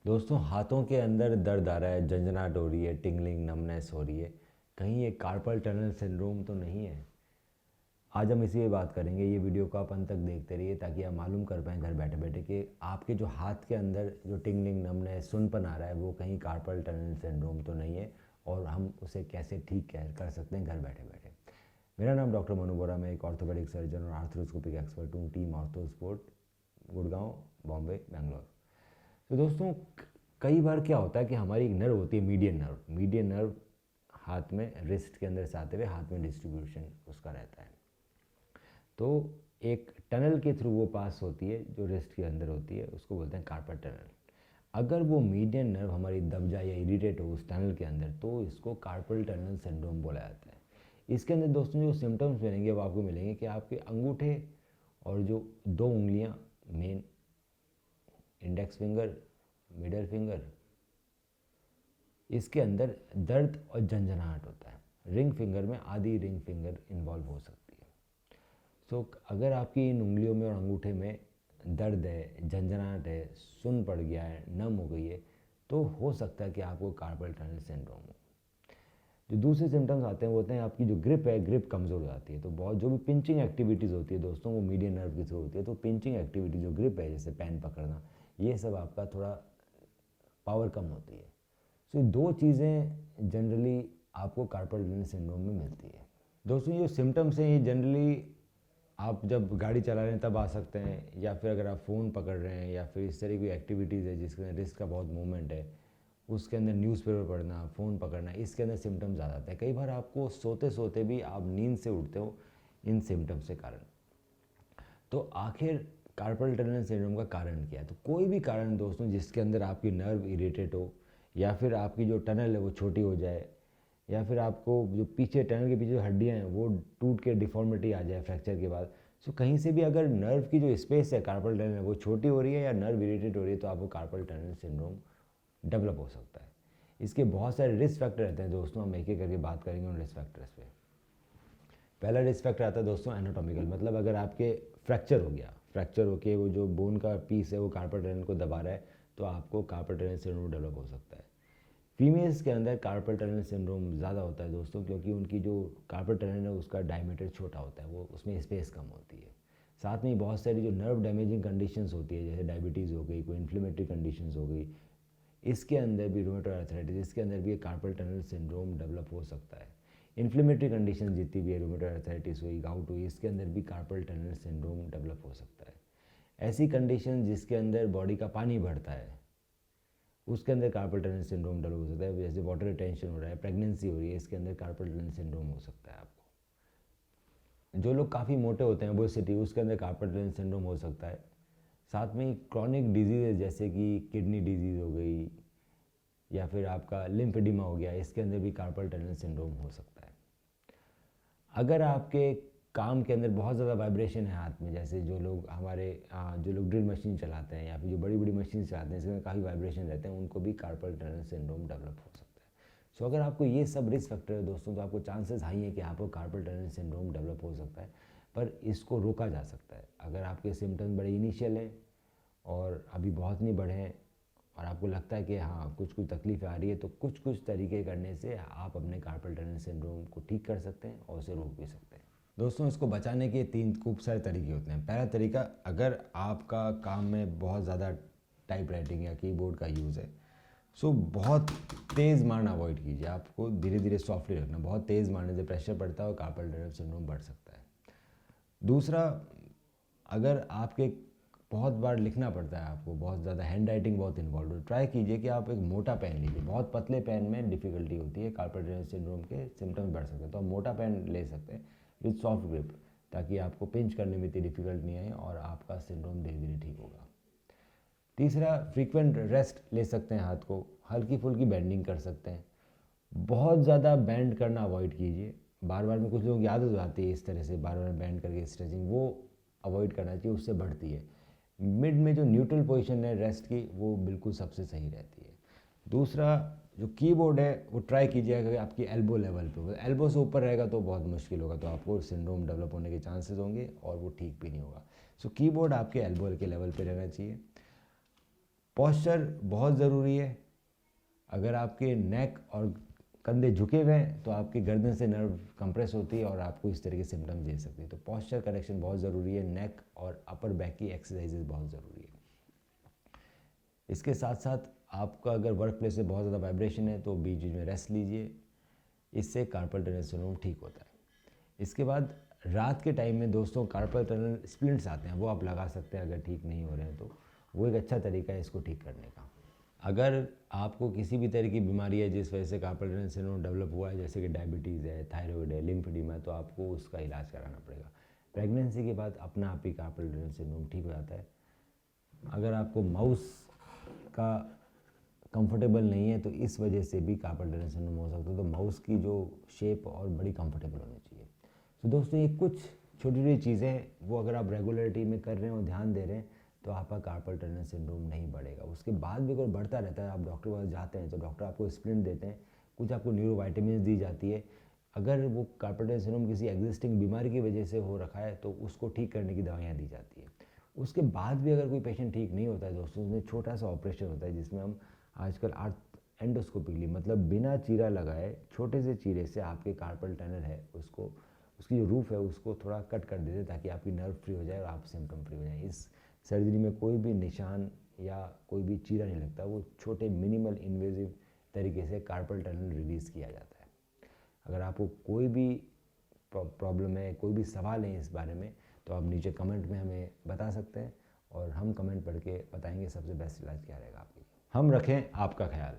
दोस्तों हाथों के अंदर दर्द आ रहा है, झंझनाहट हो रही है, टिंगलिंग नमनेस हो रही है। कहीं ये कार्पल टनल सिंड्रोम तो नहीं है? आज हम इसी पे बात करेंगे। ये वीडियो को आप अंत तक देखते रहिए ताकि आप मालूम कर पाएँ घर बैठे बैठे कि आपके जो हाथ के अंदर जो टिंगलिंग नमनेस सुनपन आ रहा है वो कहीं कार्पल टनल सिंड्रोम तो नहीं है, और हम उसे कैसे ठीक कर सकते हैं घर बैठे बैठे। मेरा नाम डॉक्टर मनु बोरा, मैं एक ऑर्थोपेडिक सर्जन और आर्थ्रोस्कोपिक एक्सपर्ट हूँ, team ortho sport, Gurgaon, Bombay, Bangalore. तो दोस्तों कई बार क्या होता है कि हमारी एक नर्व होती है, मीडियन नर्व हाथ में, रिस्ट के अंदर से आते हुए हाथ में डिस्ट्रीब्यूशन उसका रहता है। तो एक टनल के थ्रू वो पास होती है जो रिस्ट के अंदर होती है, उसको बोलते हैं कार्पल टनल। अगर वो मीडियन नर्व हमारी दब जाए या इरिटेट हो उस टनल के अंदर तो इसको कार्पल टनल सिंड्रोम बोला जाता है। इसके अंदर दोस्तों जो सिम्टम्स मिलेंगे वो आपको मिलेंगे कि आपके अंगूठे और जो दो उंगलियां, main index finger, middle finger, इसके अंदर दर्द और झंझनाहट होता है। रिंग फिंगर में आधी रिंग फिंगर इन्वॉल्व हो सकती है। सो अगर आपकी इन उंगलियों में और अंगूठे में दर्द है, झंझनाहट है, सुन पड़ गया है, नम हो गई है, तो हो सकता है कि आपको कार्पल टनल सिंड्रोम हो। जो दूसरे सिम्टम्स आते हैं वो होते हैं आपकी जो ग्रिप है, ग्रिप कमज़ोर हो जाती है। तो बहुत जो भी पिंचिंग एक्टिविटीज़ होती है दोस्तों वो मीडियन नर्व के थ्रू होती है। तो पिंचिंग एक्टिविटी जो ग्रिप है, जैसे पेन पकड़ना, ये सब आपका थोड़ा पावर कम होती है। सो दो चीज़ें जनरली आपको कार्पल टनल सिंड्रोम में मिलती है। दोस्तों ये जो सिम्टम्स हैं ये जनरली आप जब गाड़ी चला रहे हैं तब आ सकते हैं, या फिर अगर आप फ़ोन पकड़ रहे हैं, या फिर इस तरह की एक्टिविटीज़ है जिसके अंदर रिस्क का बहुत मूवमेंट है, उसके अंदर न्यूज़पेपर पढ़ना, फ़ोन पकड़ना, इसके अंदर सिम्टम्स आ जाते हैं। कई बार आपको सोते सोते भी आप नींद से उठते हो इन सिम्टम्स के कारण। तो आखिर कार्पल टनल सिंड्रोम का कारण क्या है? तो कोई भी कारण दोस्तों जिसके अंदर आपकी नर्व इरिटेट हो, या फिर आपकी जो टनल है वो छोटी हो जाए, या फिर आपको जो पीछे टनल के पीछे जो हड्डियाँ हैं वो टूट के डिफॉर्मिटी आ जाए फ्रैक्चर के बाद। सो कहीं से भी अगर नर्व की जो स्पेस है कार्पल टनल में वो छोटी हो रही है या नर्व इरिटेट हो रही है तो आपको कार्पल टनल सिंड्रोम डेवलप हो सकता है। इसके बहुत सारे रिस्क फैक्टर रहते हैं दोस्तों, हम एक एक करके बात करेंगे उन रिस्क फैक्टर्स पे। पहला रिस्क फैक्टर आता है दोस्तों एनाटॉमिकल, मतलब अगर आपके फ्रैक्चर हो गया, फ्रैक्चर होके वो जो बोन का पीस है वो कार्पल टनल को दबा रहा है, तो आपको कार्पल टनल सिंड्रोम डेवलप हो सकता है। फीमेल्स के अंदर कार्पल टनल सिंड्रोम ज़्यादा होता है दोस्तों, क्योंकि उनकी जो कार्पल टनल है उसका डायमीटर छोटा होता है, वो उसमें स्पेस कम होती है। साथ में बहुत सारी जो नर्व डैमेजिंग कंडीशंस होती है, जैसे डायबिटीज़ हो गई, कोई इन्फ्लेमेटरी कंडीशंस हो गई, इसके अंदर भी रूमेटॉइड आर्थराइटिस, इसके अंदर भी कार्पल टनल सिंड्रोम डेवलप हो सकता है। इन्फ्लेमेटरी कंडीशन जितनी भी है, रूमेटॉइड आर्थराइटिस हुई, गाउट हुई, इसके अंदर भी कार्पल टनल सिंड्रोम डेवलप हो सकता है। ऐसी कंडीशन जिसके अंदर बॉडी का पानी बढ़ता है उसके अंदर कार्पल टनल सिंड्रोम डेवलप हो सकता है। जैसे वाटर रिटेंशन हो रहा है, प्रेगनेंसी हो रही है, इसके अंदर कार्पल टनल सिंड्रोम हो सकता है आपको। जो लोग काफ़ी मोटे होते हैं, ओबेसिटी, उसके अंदर कार्पल टनल सिंड्रोम हो सकता है। साथ में क्रॉनिक डिजीज़ जैसे कि किडनी डिजीज़ हो गई, या फिर आपका लिम्फेडिमा हो गया, इसके अंदर भी कार्पल टनल सिंड्रोम हो सकता है। अगर आपके काम के अंदर बहुत ज़्यादा वाइब्रेशन है हाथ में, जैसे जो लोग हमारे जो लोग ड्रिल मशीन चलाते हैं या फिर जो बड़ी बड़ी मशीन चलाते हैं, इसमें काफ़ी वाइब्रेशन रहते हैं, उनको भी कार्पल टनल सिंड्रोम डेवलप हो सकता है। सो अगर आपको ये सब रिस्क फैक्टर है दोस्तों, तो आपको चांसेस हाई है कि आपको कार्पल टनल सिंड्रोम डेवलप हो सकता है, पर इसको रोका जा सकता है। अगर आपके सिम्टम्स बड़े इनिशियल हैं और अभी बहुत नहीं बढ़े हैं, और आपको लगता है कि हाँ कुछ कुछ तकलीफ आ रही है, तो कुछ कुछ तरीके करने से आप अपने कार्पल टनल सिंड्रोम को ठीक कर सकते हैं और उसे रोक भी सकते हैं। दोस्तों इसको बचाने के तीन खूब सारे तरीके होते हैं। पहला तरीका, अगर आपका काम में बहुत ज़्यादा टाइप राइटिंग या कीबोर्ड का यूज़ है, सो बहुत तेज़ मारना अवॉइड कीजिए। आपको धीरे धीरे सॉफ्टली रखना। बहुत तेज़ मारने से प्रेशर पड़ता है और कार्पल टनल सिंड्रोम बढ़ सकता है। दूसरा, अगर आपके बहुत बार लिखना पड़ता है, आपको बहुत ज़्यादा हैंड राइटिंग बहुत इन्वॉल्व है, ट्राई कीजिए कि आप एक मोटा पेन लीजिए। बहुत पतले पेन में डिफ़िकल्टी होती है, कार्पल टनल सिंड्रोम के सिम्टम्स बढ़ सकते हैं। तो आप मोटा पेन ले सकते हैं विद सॉफ्ट ग्रिप, ताकि आपको पिंच करने में इतनी डिफ़िकल्ट नहीं आए और आपका सिंड्रोम धीरे धीरे ठीक होगा। तीसरा, फ्रीक्वेंट रेस्ट ले सकते हैं, हाथ को हल्की फुल्की बेंडिंग कर सकते हैं। बहुत ज़्यादा बैंड करना अवॉइड कीजिए। बार बार में कुछ लोगों की आदत हो जाती है इस तरह से बार बार बैंड करके स्ट्रेचिंग, वो अवॉइड करना चाहिए, उससे बढ़ती है। मिड में जो न्यूट्रल पोजीशन है रेस्ट की, वो बिल्कुल सबसे सही रहती है। दूसरा, जो कीबोर्ड है वो ट्राई कीजिएगा कि आपकी एल्बो लेवल पे हो। एल्बो से ऊपर रहेगा तो बहुत मुश्किल होगा, तो आपको सिंड्रोम डेवलप होने के चांसेस होंगे और वो ठीक भी नहीं होगा। सो कीबोर्ड आपके एल्बो के लेवल पे रहना चाहिए। पॉस्चर बहुत ज़रूरी है। अगर आपके नेक और कंधे झुके हुए हैं तो आपकी गर्दन से नर्व कंप्रेस होती है और आपको इस तरह के सिम्टम्स दे सकती है। तो पॉस्चर करेक्शन बहुत ज़रूरी है। नेक और अपर बैक की एक्सरसाइजेज बहुत ज़रूरी है। इसके साथ साथ आपका अगर वर्क प्लेस से बहुत ज़्यादा वाइब्रेशन है तो बीच बीच में रेस्ट लीजिए, इससे कार्पल टनल सिंड्रोम ठीक होता है। इसके बाद रात के टाइम में दोस्तों कार्पल टनल स्प्लिंट्स आते हैं, वो आप लगा सकते हैं अगर ठीक नहीं हो रहे हैं तो। वो एक अच्छा तरीका है इसको ठीक करने का। अगर आपको किसी भी तरह की बीमारी है जिस वजह से कार्पल टनल सिंड्रोम डेवलप हुआ है, जैसे कि डायबिटीज़ है, थायराइड है, लिम्फेडिमा है, तो आपको उसका इलाज कराना पड़ेगा। प्रेगनेंसी के बाद अपना आप ही कार्पल टनल सिंड्रोम ठीक हो जाता है। अगर आपको माउस का कंफर्टेबल नहीं है तो इस वजह से भी कार्पल टनल सिंड्रोम हो सकता है। तो माउस की जो शेप और बड़ी कंफर्टेबल होनी चाहिए। तो दोस्तों ये कुछ छोटी छोटी चीज़ें वो अगर आप रेगुलरिटी में कर रहे हैं और ध्यान दे रहे हैं तो आपका कार्पल टनल सिंड्रोम नहीं बढ़ेगा। उसके बाद भी अगर बढ़ता रहता है, आप डॉक्टर के पास जाते हैं तो डॉक्टर आपको स्प्लिंट देते हैं, कुछ आपको न्यूरो वाइटामिन दी जाती है। अगर वो कार्पल टनल सिंड्रोम किसी एग्जिस्टिंग बीमारी की वजह से हो रखा है तो उसको ठीक करने की दवाइयाँ दी जाती है। उसके बाद भी अगर कोई पेशेंट ठीक नहीं होता है दोस्तों, उसमें छोटा सा ऑपरेशन होता है जिसमें हम आजकल एंडोस्कोपिकली मतलब बिना चीरा लगाए छोटे से चीरे से आपके कार्पल टनल है उसको, उसकी जो रूफ है उसको थोड़ा कट कर देते ताकि आपकी नर्व फ्री हो जाए और आप सिम्टम फ्री हो जाए। इस सर्जरी में कोई भी निशान या कोई भी चीरा नहीं लगता, वो छोटे मिनिमल इन्वेजिव तरीके से कार्पल टनल रिलीज़ किया जाता है। अगर आपको कोई भी प्रॉब्लम है, कोई भी सवाल है इस बारे में, तो आप नीचे कमेंट में हमें बता सकते हैं और हम कमेंट पढ़ के बताएंगे सबसे बेस्ट इलाज क्या रहेगा आपके लिए। हम रखें आपका ख्याल।